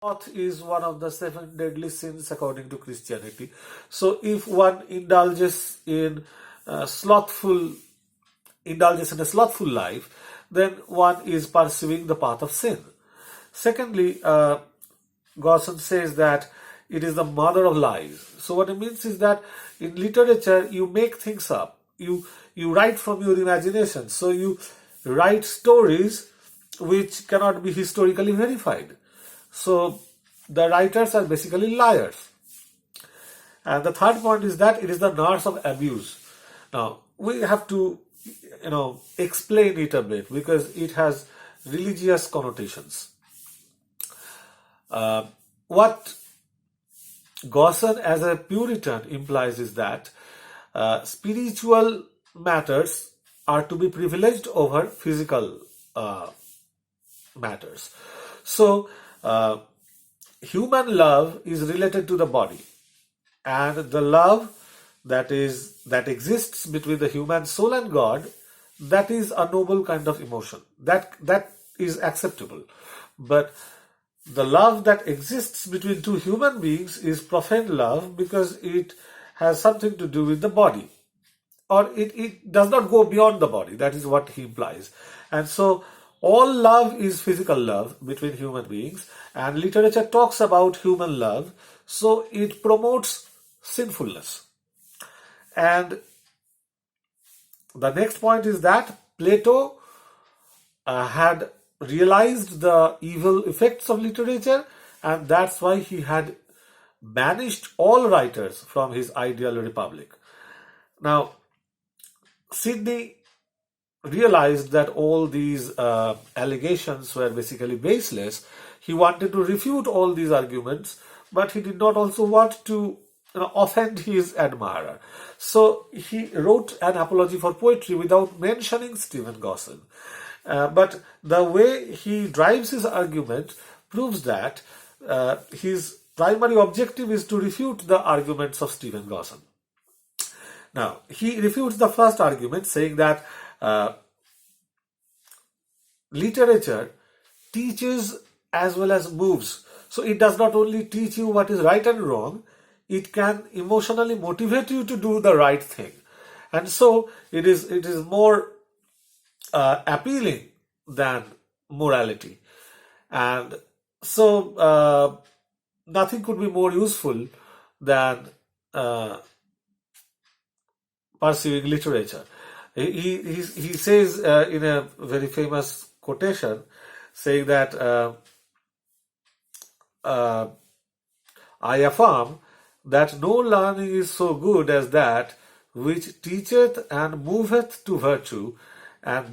Sloth is one of the 7 deadly sins according to Christianity. So if one indulges in slothful indulges in a slothful life, then one is pursuing the path of sin. Secondly, Gosson says that it is the mother of lies. So what it means is that in literature you make things up. You write from your imagination. So you write stories which cannot be historically verified. So the writers are basically liars. And the third point is that it is the nurse of abuse. Now we have to explain it a bit because it has religious connotations. What Gosson as a Puritan implies is that spiritual matters are to be privileged over physical matters. So human love is related to the body, and the love that exists between the human soul and God, that is a noble kind of emotion. That is acceptable. But the love that exists between two human beings is profane love because it has something to do with the body, or it does not go beyond the body. That is what he implies. And so all love is physical love between human beings, and literature talks about human love, so it promotes sinfulness. And the next point is that Plato had realized the evil effects of literature, and that's why he had banished all writers from his ideal republic. Now, Sidney realized that all these allegations were basically baseless. He wanted to refute all these arguments, but he did not also want to offend his admirer. So he wrote an apology for poetry without mentioning Stephen Gosson. But the way he drives his argument proves that his primary objective is to refute the arguments of Stephen Gosson. Now, he refutes the first argument, saying that literature teaches as well as moves. So it does not only teach you what is right and wrong, it can emotionally motivate you to do the right thing. And so it is more appealing than morality. And so nothing could be more useful than pursuing literature. He says in a very famous quotation, saying that I affirm that no learning is so good as that which teacheth and moveth to virtue, and that